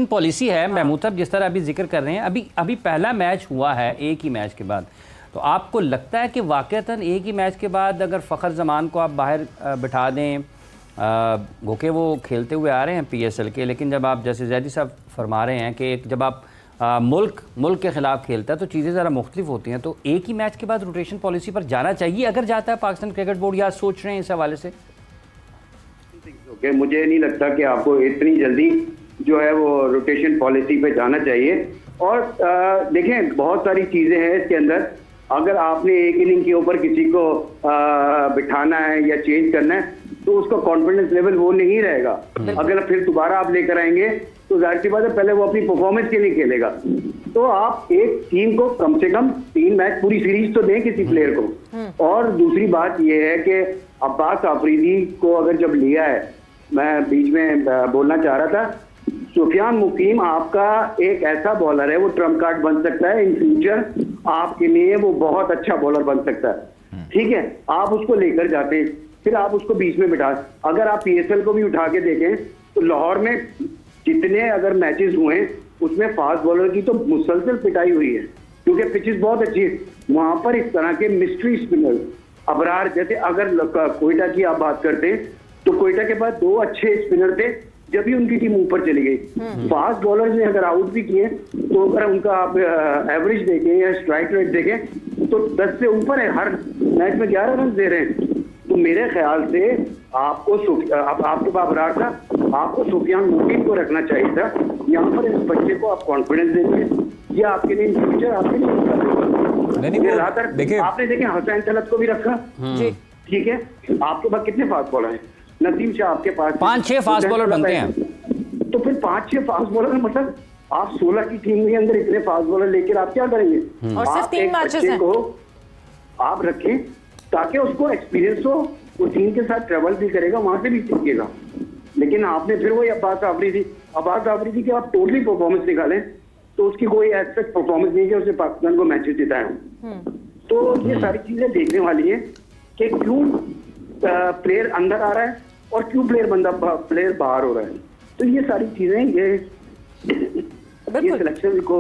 Policy है महमूद साहब, जिस तरह अभी जिक्र कर रहे हैं, अभी पहला मैच हुआ है एक ही मैच के बाद, तो आपको लगता है कि वाकईतन एक ही मैच के बाद अगर फ़खर जमान को आप बाहर बिठा दें, गोके वो खेलते हुए आ रहे हैं PSL के, लेकिन जब आप जैसे जैदी साहब फरमा रहे हैं कि जब आप मुल्क के ख़िलाफ़ खेलता है तो चीज़ें ज़रा मुख्तलिफ होती हैं, तो एक ही मैच के बाद रोटेशन पॉलिसी पर जाना चाहिए अगर जाता है पाकिस्तान क्रिकेट बोर्ड, या सोच रहे हैं इस हवाले से? मुझे नहीं लगता कि आपको इतनी जल्दी जो है वो रोटेशन पॉलिसी पे जाना चाहिए। और देखें, बहुत सारी चीज़ें हैं इसके अंदर। अगर आपने एक इनिंग के ऊपर किसी को बिठाना है या चेंज करना है तो उसका कॉन्फिडेंस लेवल वो नहीं रहेगा। अगर फिर दोबारा आप लेकर आएंगे तो जाहिर सी बात है पहले वो अपनी परफॉर्मेंस के लिए खेलेगा। तो आप एक टीम को कम से कम 3 मैच पूरी सीरीज तो दें किसी प्लेयर को। और दूसरी बात यह है कि अब्बास आफरीदी को अगर जब लिया है, मैं बीच में बोलना चाह रहा था, सुफियान मुकीम आपका एक ऐसा बॉलर है, वो ट्रम्प कार्ड बन सकता है इन फ्यूचर आपके लिए, वो बहुत अच्छा बॉलर बन सकता है। ठीक है, आप उसको लेकर जाते हैं, फिर आप उसको बीच में बिठा। अगर आप PSL को भी उठा के देखें तो लाहौर में जितने अगर मैचेस हुए उसमें फास्ट बॉलर की तो मुसलसल पिटाई हुई है, क्योंकि पिचेस बहुत अच्छी है। वहां पर इस तरह के मिस्ट्री स्पिनर अबरार, जैसे अगर कोयटा की आप बात करते हैं तो कोयटा के पास 2 अच्छे स्पिनर थे जब भी उनकी टीम ऊपर चली गई। फास्ट बॉलर्स ने अगर आउट भी किए तो अगर उनका आप एवरेज देखें या स्ट्राइक रेट देखें तो 10 से ऊपर है, हर मैच में 11 रन दे रहे हैं। तो मेरे ख्याल से आपको आपके पास अबरार था, आपको सुफियान मुकीम को रखना चाहिए था। यहाँ पर इस बच्चे को आप कॉन्फिडेंस देते हैं, ये आपके लिए फ्यूचर आपके लिए देखिए, आपने देखे हसन तलत को भी रखा, ठीक है। आपके पास कितने फास्ट बॉलर हैं? नसीम शाह आपके पास 5-6 फास्ट बॉलर बनते हैं, तो फिर 5-6 फास्ट बॉलर मतलब आप 16 की टीम के अंदर इतने फास्ट बॉलर लेकर आप क्या करेंगे? और सिर्फ 3 मैचेस हैं। को आप रखें ताकि उसको एक्सपीरियंस हो, वो टीम के साथ ट्रेवल भी करेगा, वहां से भी सीखेगा। लेकिन आपने फिर वही अब्बास आफरीदी की आप टोटली परफॉर्मेंस निकालें तो उसकी कोई ऐसा परफॉर्मेंस नहीं है उसने पाकिस्तान को मैचेस जिताए हों। तो ये सारी चीजें देखने वाली है कि क्यों प्लेयर अंदर आ रहा है और क्यों प्लेयर बाहर हो रहा है। तो ये सारी चीजें ये सिलेक्शन को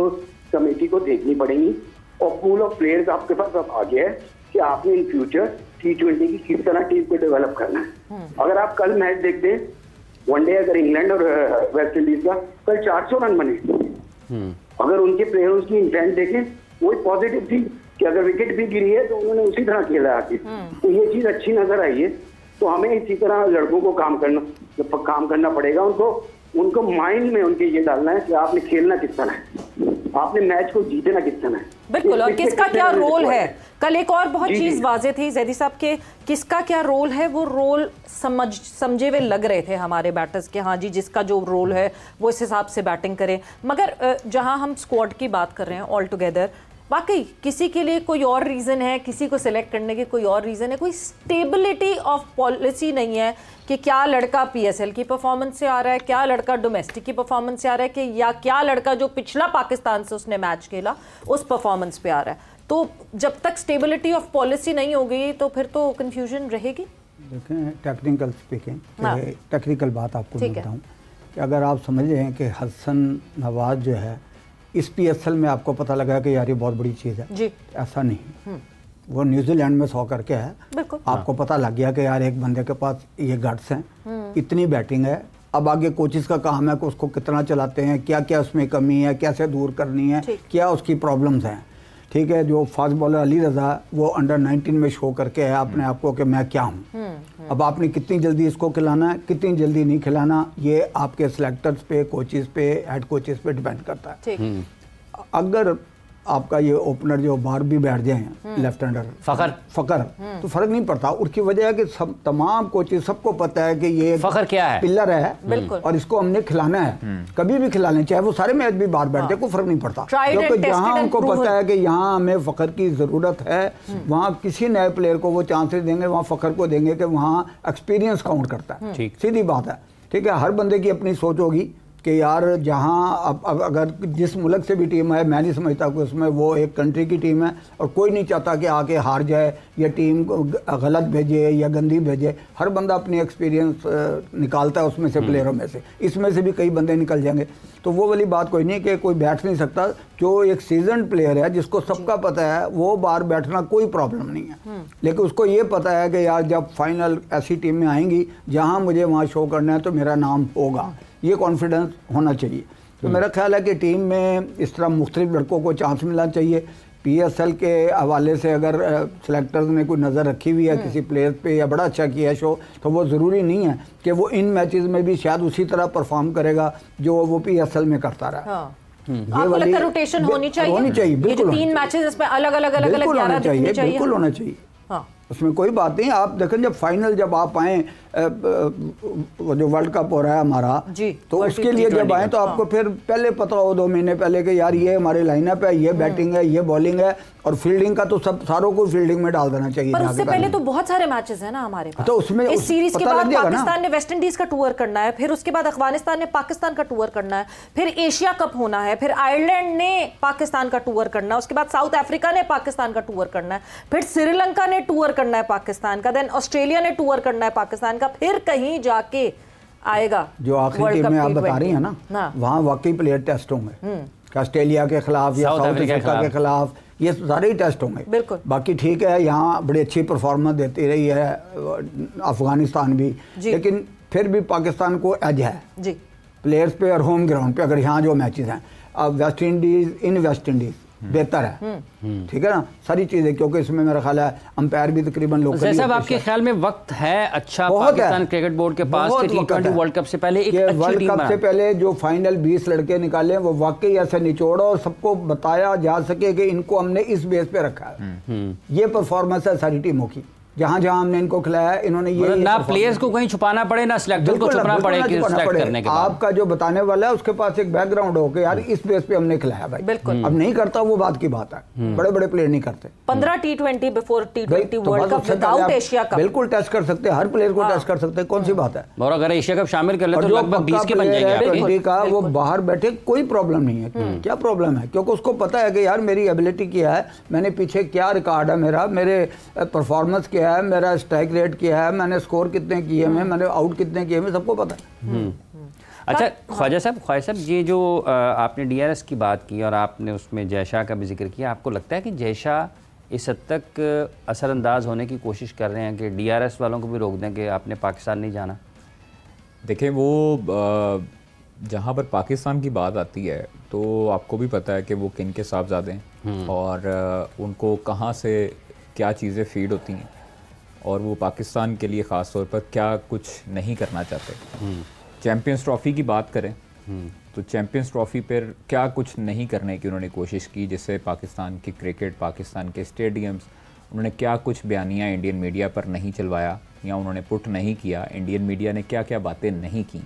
कमेटी को देखनी पड़ेंगी। और पूल ऑफ प्लेयर्स आपके पास अब आ गया है कि आपने इन फ्यूचर T20 की किस तरह टीम को डेवलप करना है। अगर आप कल मैच देखते हैं, वनडे अगर इंग्लैंड और वेस्ट इंडीज का, कल 400 रन बने। अगर उनके प्लेयर्स की इंटेंट देखें, वो पॉजिटिव थी कि अगर विकेट भी गिरी है तो उन्होंने उसी तरह खेला आके। तो ये चीज अच्छी नजर आई है। तो हमें इसी तरह लड़कों को काम करना पड़ेगा। उनको माइंड में उनके ये डालना है कि आपने खेलना किस तरह है, आपने मैच को जीतना किस तरह है। बिल्कुल, और किसका क्या रोल है। कल एक और बहुत चीज वाजे थी जैदी साहब के, किसका क्या रोल है, वो रोल समझे हुए लग रहे थे हमारे बैटर्स के। हाँ जी, जिसका जो रोल है वो इस हिसाब से बैटिंग करे। मगर जहां हम स्क्वाड की बात कर रहे हैं ऑल टुगेदर, वाकई किसी के लिए कोई और रीज़न है, किसी को सिलेक्ट करने के कोई और रीज़न है, कोई स्टेबिलिटी ऑफ पॉलिसी नहीं है कि क्या लड़का PSL की परफॉर्मेंस से आ रहा है, क्या लड़का डोमेस्टिक की परफॉर्मेंस से आ रहा है, कि या क्या लड़का जो पिछला पाकिस्तान से उसने मैच खेला उस परफॉर्मेंस पे आ रहा है। तो जब तक स्टेबिलिटी ऑफ पॉलिसी नहीं होगी तो फिर तो कन्फ्यूजन रहेगी। देखें, टेक्निकल स्पीकिंग, टेक्निकल बात आपको बताऊँ कि अगर आप समझ रहे हैं कि हसन नवाज जो है इस PSL में आपको पता लगा कि यार ये बहुत बड़ी चीज़ है जी, ऐसा नहीं। वो न्यूजीलैंड में 100 करके है, आपको पता लग गया कि यार एक बंदे के पास ये गट्स हैं, इतनी बैटिंग है। अब आगे कोचिज का काम है कि उसको कितना चलाते हैं, क्या क्या उसमें कमी है, कैसे दूर करनी है, क्या उसकी प्रॉब्लम्स हैं। ठीक है, जो फास्ट बॉलर अली रजा वो अंडर 19 में शो करके है अपने आप को कि मैं क्या हूँ। अब आपने कितनी जल्दी इसको खिलाना है, कितनी जल्दी नहीं खिलाना, ये आपके सिलेक्टर्स पे, कोचेस पे, हेड कोचेस पे डिपेंड करता है। अगर आपका ये ओपनर जो बाहर भी बैठ जाए लेफ्ट हैंडर फखर तो फर्क नहीं पड़ता। उसकी वजह है कि सब तमाम कोचेस सबको पता है कि ये फखर क्या है, पिलर है और इसको हमने खिलाना है, कभी भी खिला लें, चाहे वो सारे मैच भी बाहर बैठ जाए, कोई फर्क नहीं पड़ता। क्योंकि जहां उनको पता है कि यहाँ हमें फखर की जरूरत है, वहाँ किसी नए प्लेयर को वो चांसेस देंगे, वहाँ फखर को देंगे कि वहाँ एक्सपीरियंस काउंट करता है। सीधी बात है, ठीक है। हर बंदे की अपनी सोच होगी कि यार जहाँ अब अगर जिस मुल्क से भी टीम है, मैं नहीं समझता कि उसमें वो एक कंट्री की टीम है और कोई नहीं चाहता कि आके हार जाए या टीम गलत भेजे या गंदी भेजे। हर बंदा अपनी एक्सपीरियंस निकालता है उसमें से, प्लेयरों में से, इसमें से भी कई बंदे निकल जाएंगे। तो वो वाली बात कोई नहीं कि कोई बैठ नहीं सकता। जो एक सीजन प्लेयर है जिसको सबका पता है वो बाहर बैठना कोई प्रॉब्लम नहीं है, लेकिन उसको ये पता है कि यार जब फाइनल ऐसी टीम में आएंगी जहाँ मुझे वहाँ शो करना है तो मेरा नाम होगा, ये कॉन्फिडेंस होना चाहिए। तो मेरा ख्याल है कि टीम में इस तरह मुख्तलिफ लड़कों को चांस मिलना चाहिए। PSL के हवाले से अगर सेलेक्टर्स ने कोई नज़र रखी हुई है किसी प्लेयर पे या बड़ा अच्छा किया शो, तो वो ज़रूरी नहीं है कि वो इन मैचेस में भी शायद उसी तरह परफॉर्म करेगा जो वो PSL में करता रहा। हाँ। आपको लगता है रोटेशन होनी चाहिए? होनी चाहिए, बिल्कुल। 3 मैचेस इसमें अलग अलग 11 होना चाहिए, बिल्कुल होना चाहिए। हाँ। उसमें कोई बात नहीं। आप देखें जब फाइनल जब आप आए वो जो वर्ल्ड कप हो रहा है हमारा जी, तो उसके लिए जब आए तो आपको फिर पहले पता हो 2 महीने पहले कि यार ये हमारे लाइनअप है, ये बैटिंग है, ये बॉलिंग है, और फील्डिंग का तो सब सारों को फील्डिंग में डाल देना चाहिए। पर उससे पहले तो बहुत सारे मैचेस हैं ना हमारे पास। तो उसमें इस सीरीज के बाद पाकिस्तान ने वेस्ट इंडीज का टूर करना है, फिर उसके बाद अफगानिस्तान ने पाकिस्तान का टूर करना है, फिर एशिया कप होना है, फिर आयरलैंड ने पाकिस्तान का टूर करना है, उसके बाद साउथ अफ्रीका ने पाकिस्तान का टूर करना है, फिर श्रीलंका ने टूर करना है पाकिस्तान का, देन ऑस्ट्रेलिया ने टूर करना है पाकिस्तान का, फिर कहीं जाके आएगा जो आखिरी टीम में आप बता रही है ना, वहाँ वाकई प्लेयर टेस्ट होंगे। ऑस्ट्रेलिया के खिलाफ या साउथ अफ्रीका के खिलाफ ये सारे ही टेस्ट होंगे। बिल्कुल। बाकी ठीक है यहाँ बड़ी अच्छी परफॉर्मेंस देती रही है अफगानिस्तान भी, लेकिन फिर भी पाकिस्तान को एज है जी प्लेयर्स पे और होम ग्राउंड पे। अगर यहाँ जो मैचेस हैं अब वेस्ट इंडीज बेहतर है, ठीक है ना, सारी चीजें, क्योंकि इसमें मेरा ख्याल है अंपायर भी तकरीबन लोकल। साहब आपके ख्याल में वक्त है अच्छा पाकिस्तान क्रिकेट बोर्ड के पास कि T20 वर्ल्ड कप से पहले एक अच्छी वर्ल्ड टीम कप से पहले जो फाइनल 20 लड़के निकाले वो वाकई ऐसे निचोड़ा और सबको बताया जा सके कि इनको हमने इस बेस पे रखा है। ये परफॉर्मेंस है सारी टीमों की, जहां जहां हमने इनको खिलाया इन्होंने ये ना प्लेयर्स को कहीं छुपाना पड़े ना सिलेक्टर को छुपाना पड़े कि सिलेक्ट करने के बाद आपका जो बताने वाला है उसके पास एक बैकग्राउंड हो कि यार इस बेस पे हमने खिलाया भाई। बिल्कुल। अब नहीं करता वो बात की बात है, बड़े बड़े प्लेयर नहीं करते। 15 T20 before T20 world cup without Asia cup बिल्कुल टेस्ट कर सकते हैं, हर प्लेयर को टेस्ट कर सकते हैं, कौन सी बात है। और अगर एशिया कप शामिल कर ले तो लगभग 20 के बन जाएंगे का, वो बाहर बैठे कोई प्रॉब्लम नहीं है। क्या प्रॉब्लम है? क्योंकि उसको पता है कि यार मेरी एबिलिटी क्या है, मैंने पीछे क्या रिकॉर्ड है मेरा, मेरे परफॉर्मेंस क्या है, मेरा स्ट्राइक रेट किया है, मैंने स्कोर कितने किए हैं, मैंने आउट कितने किए हैं, सबको पता है। अच्छा ख्वाजा साहब, ये जो आपने DRS की बात की और आपने उसमें जय शाह का भी जिक्र किया, आपको लगता है कि जय शाह इस हद तक असरअंदाज होने की कोशिश कर रहे हैं कि DRS वालों को भी रोक दें कि आपने पाकिस्तान नहीं जाना? देखिए वो जहाँ पर पाकिस्तान की बात आती है तो आपको भी पता है कि वो किन के साहबजादे हैं और उनको कहाँ से क्या चीज़ें फीड होती हैं और वो पाकिस्तान के लिए ख़ास तौर पर क्या कुछ नहीं करना चाहते। चैम्पियंस ट्रॉफ़ी की बात करें तो चैम्पियंस ट्रॉफ़ी पर क्या कुछ नहीं करने की उन्होंने कोशिश की, जिससे पाकिस्तान की क्रिकेट, पाकिस्तान के स्टेडियम्स, उन्होंने क्या कुछ बयानियाँ इंडियन मीडिया पर नहीं चलवाया या उन्होंने पुट नहीं किया, इंडियन मीडिया ने क्या क्या बातें नहीं की,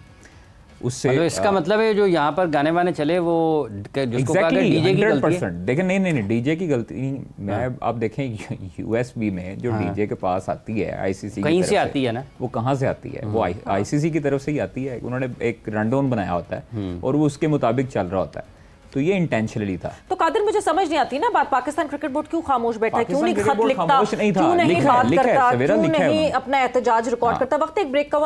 उससे इसका मतलब है जो यहाँ पर गाने वाने चले वो जिसको कहा गया डीजे की गलती है। देखें नहीं डीजे की गलती मैं आप देखें USB में जो डीजे के पास आती है ICC कहीं से आती है ना, वो कहाँ से आती है, वो ICC की तरफ से ही आती है। उन्होंने एक रनडाउन बनाया होता है और वो उसके मुताबिक चल रहा होता है, तो ये इंटेंशनली था। तो कादिर मुझे समझ नहीं आती ना बात, पाकिस्तान क्रिकेट बोर्ड क्यों खामोश बैठा है, क्यों नहीं खत लिखता, क्यों नहीं बात करता, क्यों नहीं अपना एहतजाज रिकॉर्ड करता। वक्त एक ब्रेक का